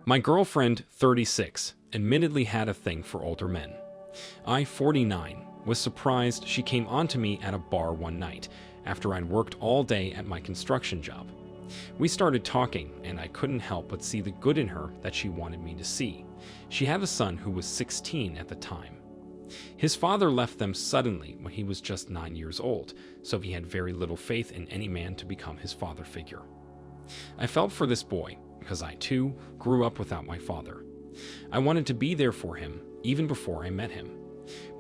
My girlfriend, 36, admittedly had a thing for older men. I, 49, was surprised she came onto me at a bar one night after I'd worked all day at my construction job. We started talking, and I couldn't help but see the good in her that she wanted me to see. She had a son who was 16 at the time. His father left them suddenly when he was just 9 years old, so he had very little faith in any man to become his father figure. I felt for this boy, because I too grew up without my father. I wanted to be there for him, even before I met him.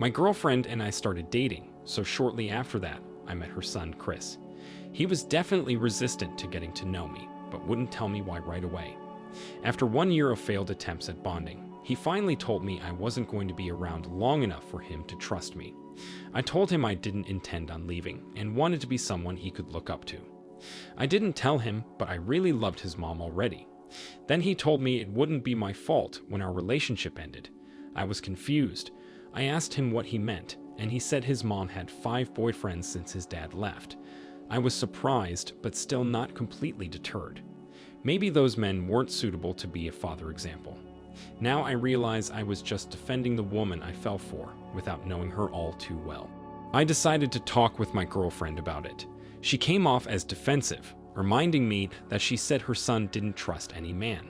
My girlfriend and I started dating, so shortly after that, I met her son, Chris. He was definitely resistant to getting to know me, but wouldn't tell me why right away. After 1 year of failed attempts at bonding, he finally told me I wasn't going to be around long enough for him to trust me. I told him I didn't intend on leaving and wanted to be someone he could look up to. I didn't tell him, but I really loved his mom already. Then he told me it wouldn't be my fault when our relationship ended. I was confused. I asked him what he meant, and he said his mom had 5 boyfriends since his dad left. I was surprised, but still not completely deterred. Maybe those men weren't suitable to be a father example. Now I realize I was just defending the woman I fell for, without knowing her all too well. I decided to talk with my girlfriend about it. She came off as defensive, reminding me that she said her son didn't trust any man.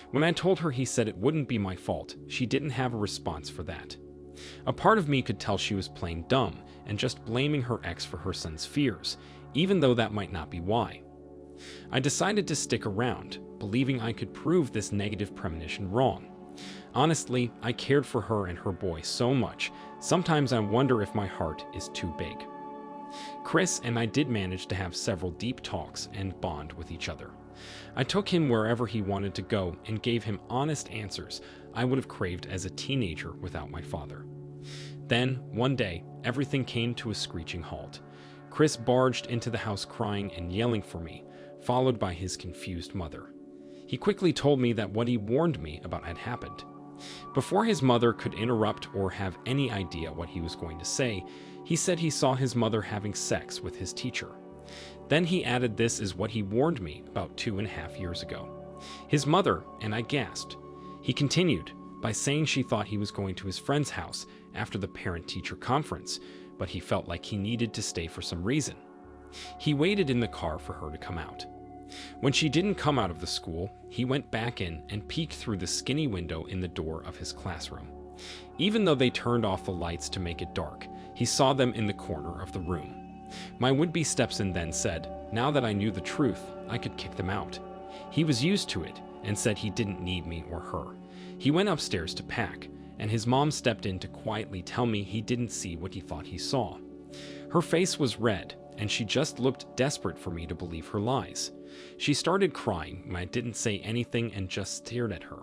When I told her he said it wouldn't be my fault, she didn't have a response for that. A part of me could tell she was playing dumb and just blaming her ex for her son's fears, even though that might not be why. I decided to stick around, believing I could prove this negative premonition wrong. Honestly, I cared for her and her boy so much, sometimes I wonder if my heart is too big. Chris and I did manage to have several deep talks and bond with each other. I took him wherever he wanted to go and gave him honest answers I would have craved as a teenager without my father. Then, one day, everything came to a screeching halt. Chris barged into the house crying and yelling for me, followed by his confused mother. He quickly told me that what he warned me about had happened. Before his mother could interrupt or have any idea what he was going to say, he said he saw his mother having sex with his teacher. Then he added this is what he warned me about 2.5 years ago. His mother, and I gasped. He continued by saying she thought he was going to his friend's house after the parent-teacher conference, but he felt like he needed to stay for some reason. He waited in the car for her to come out. When she didn't come out of the school, he went back in and peeked through the skinny window in the door of his classroom. Even though they turned off the lights to make it dark, he saw them in the corner of the room. My would-be stepson then said, now that I knew the truth, I could kick them out. He was used to it and said he didn't need me or her. He went upstairs to pack, and his mom stepped in to quietly tell me he didn't see what he thought he saw. Her face was red, and she just looked desperate for me to believe her lies. She started crying when I didn't say anything and just stared at her.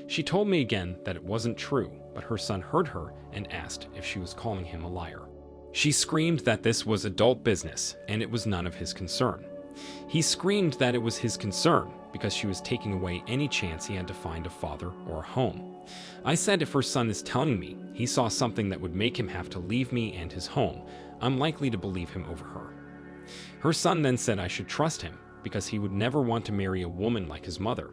She told me again that it wasn't true, but her son heard her and asked if she was calling him a liar. She screamed that this was adult business and it was none of his concern. He screamed that it was his concern because she was taking away any chance he had to find a father or a home. I said if her son is telling me he saw something that would make him have to leave me and his home, I'm likely to believe him over her. Her son then said I should trust him because he would never want to marry a woman like his mother.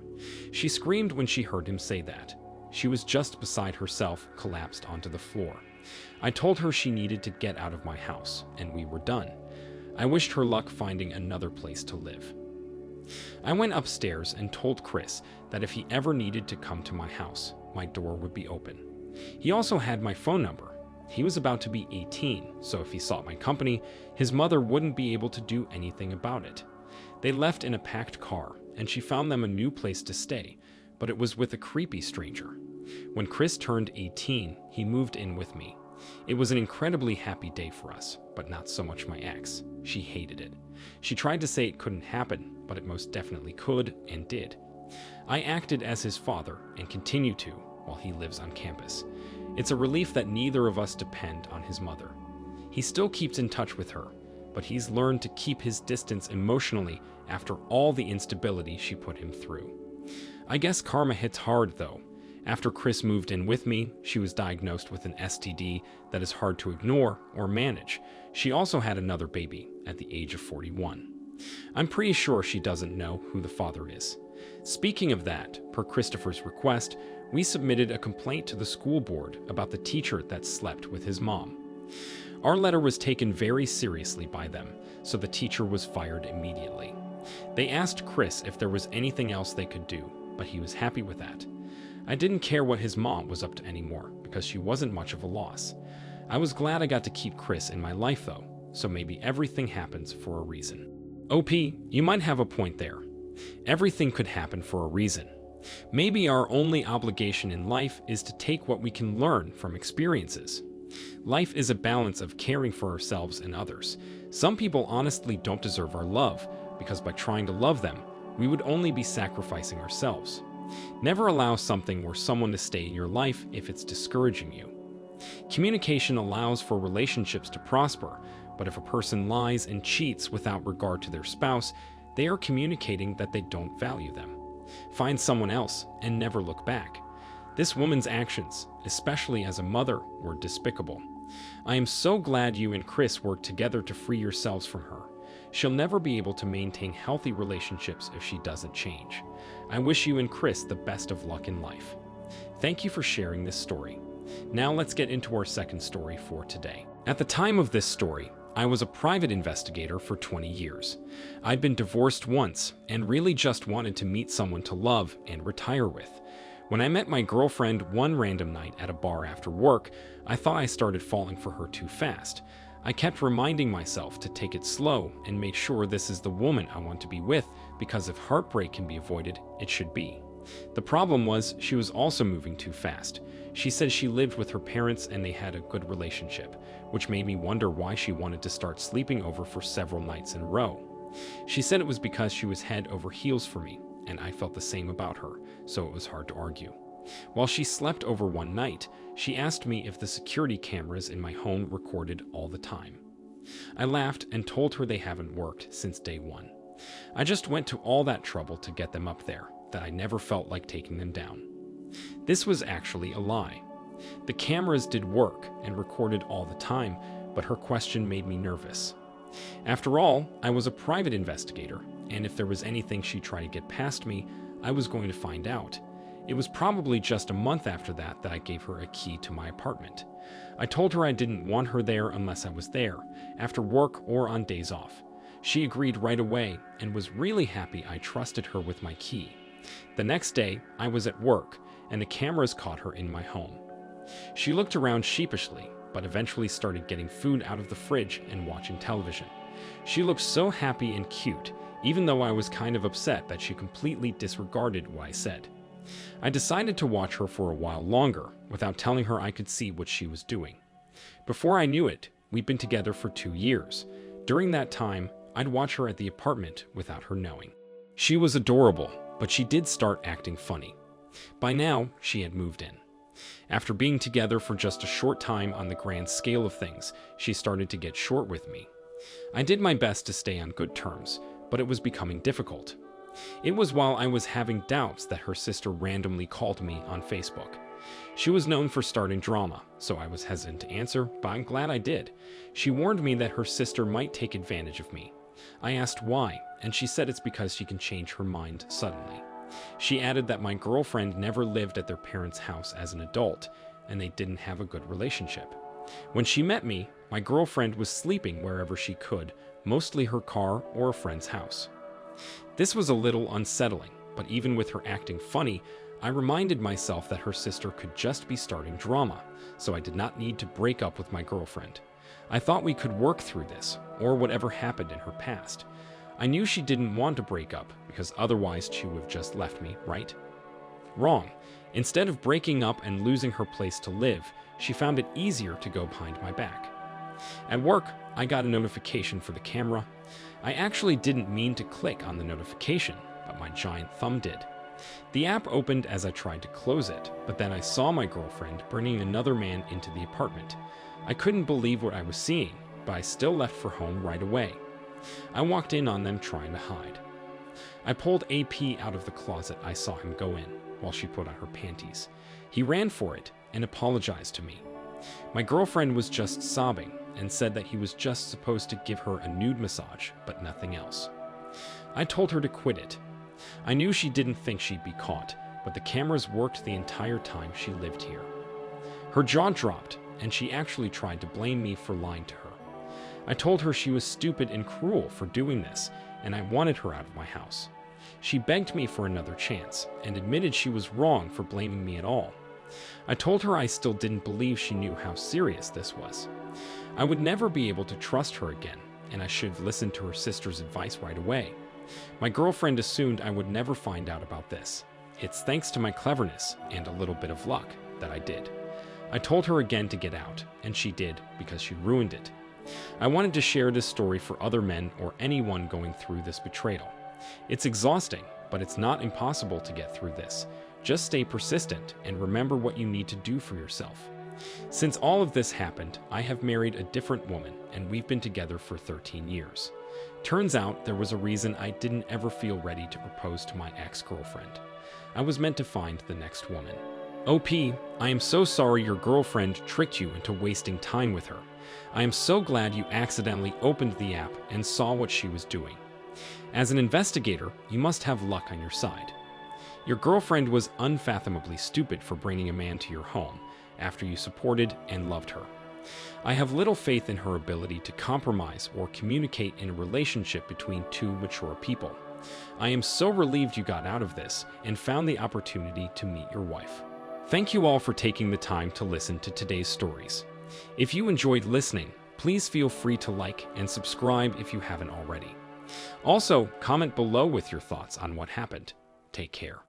She screamed when she heard him say that. She was just beside herself, collapsed onto the floor. I told her she needed to get out of my house, and we were done. I wished her luck finding another place to live. I went upstairs and told Chris that if he ever needed to come to my house, my door would be open. He also had my phone number. He was about to be 18, so if he sought my company, his mother wouldn't be able to do anything about it. They left in a packed car, and she found them a new place to stay, but it was with a creepy stranger. When Chris turned 18, he moved in with me. It was an incredibly happy day for us, but not so much my ex. She hated it. She tried to say it couldn't happen, but it most definitely could and did. I acted as his father and continue to while he lives on campus. It's a relief that neither of us depend on his mother. He still keeps in touch with her, but he's learned to keep his distance emotionally after all the instability she put him through. I guess karma hits hard, though. After Chris moved in with me, she was diagnosed with an STD that is hard to ignore or manage. She also had another baby at the age of 41. I'm pretty sure she doesn't know who the father is. Speaking of that, per Christopher's request, we submitted a complaint to the school board about the teacher that slept with his mom. Our letter was taken very seriously by them, so the teacher was fired immediately. They asked Chris if there was anything else they could do, but he was happy with that. I didn't care what his mom was up to anymore, because she wasn't much of a loss. I was glad I got to keep Chris in my life though, so maybe everything happens for a reason. OP, you might have a point there. Everything could happen for a reason. Maybe our only obligation in life is to take what we can learn from experiences. Life is a balance of caring for ourselves and others. Some people honestly don't deserve our love, because by trying to love them, we would only be sacrificing ourselves. Never allow something or someone to stay in your life if it's discouraging you. Communication allows for relationships to prosper, but if a person lies and cheats without regard to their spouse, they are communicating that they don't value them. Find someone else and never look back. This woman's actions, especially as a mother, were despicable. I am so glad you and Chris worked together to free yourselves from her. She'll never be able to maintain healthy relationships if she doesn't change. I wish you and Chris the best of luck in life. Thank you for sharing this story. Now let's get into our second story for today. At the time of this story, I was a private investigator for 20 years. I'd been divorced once and really just wanted to meet someone to love and retire with. When I met my girlfriend one random night at a bar after work, I thought I started falling for her too fast. I kept reminding myself to take it slow and make sure this is the woman I want to be with, because if heartbreak can be avoided, it should be. The problem was she was also moving too fast. She said she lived with her parents and they had a good relationship, which made me wonder why she wanted to start sleeping over for several nights in a row. She said it was because she was head over heels for me, and I felt the same about her, so it was hard to argue. While she slept over one night, she asked me if the security cameras in my home recorded all the time. I laughed and told her they haven't worked since day one. I just went to all that trouble to get them up there, that I never felt like taking them down. This was actually a lie. The cameras did work and recorded all the time, but her question made me nervous. After all, I was a private investigator, and if there was anything she tried to get past me, I was going to find out. It was probably just a month after that I gave her a key to my apartment. I told her I didn't want her there unless I was there, after work or on days off. She agreed right away and was really happy I trusted her with my key. The next day, I was at work, and the cameras caught her in my home. She looked around sheepishly, but eventually started getting food out of the fridge and watching television. She looked so happy and cute, even though I was kind of upset that she completely disregarded what I said. I decided to watch her for a while longer, without telling her I could see what she was doing. Before I knew it, we'd been together for 2 years. During that time, I'd watch her at the apartment without her knowing. She was adorable, but she did start acting funny. By now, she had moved in. After being together for just a short time on the grand scale of things, she started to get short with me. I did my best to stay on good terms, but it was becoming difficult. It was while I was having doubts that her sister randomly called me on Facebook. She was known for starting drama, so I was hesitant to answer, but I'm glad I did. She warned me that her sister might take advantage of me. I asked why, and she said it's because she can change her mind suddenly. She added that my girlfriend never lived at their parents' house as an adult, and they didn't have a good relationship. When she met me, my girlfriend was sleeping wherever she could, mostly her car or a friend's house. This was a little unsettling, but even with her acting funny, I reminded myself that her sister could just be starting drama, so I did not need to break up with my girlfriend. I thought we could work through this, or whatever happened in her past. I knew she didn't want to break up, because otherwise she would have just left me, right? Wrong. Instead of breaking up and losing her place to live, she found it easier to go behind my back. At work, I got a notification for the camera. I actually didn't mean to click on the notification, but my giant thumb did. The app opened as I tried to close it, but then I saw my girlfriend bringing another man into the apartment. I couldn't believe what I was seeing, but I still left for home right away. I walked in on them trying to hide. I pulled AP out of the closet I saw him go in, while she put on her panties. He ran for it and apologized to me. My girlfriend was just sobbing and said that he was just supposed to give her a nude massage, but nothing else. I told her to quit it. I knew she didn't think she'd be caught, but the cameras worked the entire time she lived here. Her jaw dropped, and she actually tried to blame me for lying to her. I told her she was stupid and cruel for doing this, and I wanted her out of my house. She begged me for another chance, and admitted she was wrong for blaming me at all. I told her I still didn't believe she knew how serious this was. I would never be able to trust her again, and I should have listened to her sister's advice right away. My girlfriend assumed I would never find out about this. It's thanks to my cleverness and a little bit of luck that I did. I told her again to get out, and she did because she ruined it. I wanted to share this story for other men or anyone going through this betrayal. It's exhausting, but it's not impossible to get through this. Just stay persistent and remember what you need to do for yourself. Since all of this happened, I have married a different woman, and we've been together for 13 years. Turns out there was a reason I didn't ever feel ready to propose to my ex-girlfriend. I was meant to find the next woman. OP, I am so sorry your girlfriend tricked you into wasting time with her. I am so glad you accidentally opened the app and saw what she was doing. As an investigator, you must have luck on your side. Your girlfriend was unfathomably stupid for bringing a man to your home after you supported and loved her. I have little faith in her ability to compromise or communicate in a relationship between two mature people. I am so relieved you got out of this and found the opportunity to meet your wife. Thank you all for taking the time to listen to today's stories. If you enjoyed listening, please feel free to like and subscribe if you haven't already. Also, comment below with your thoughts on what happened. Take care.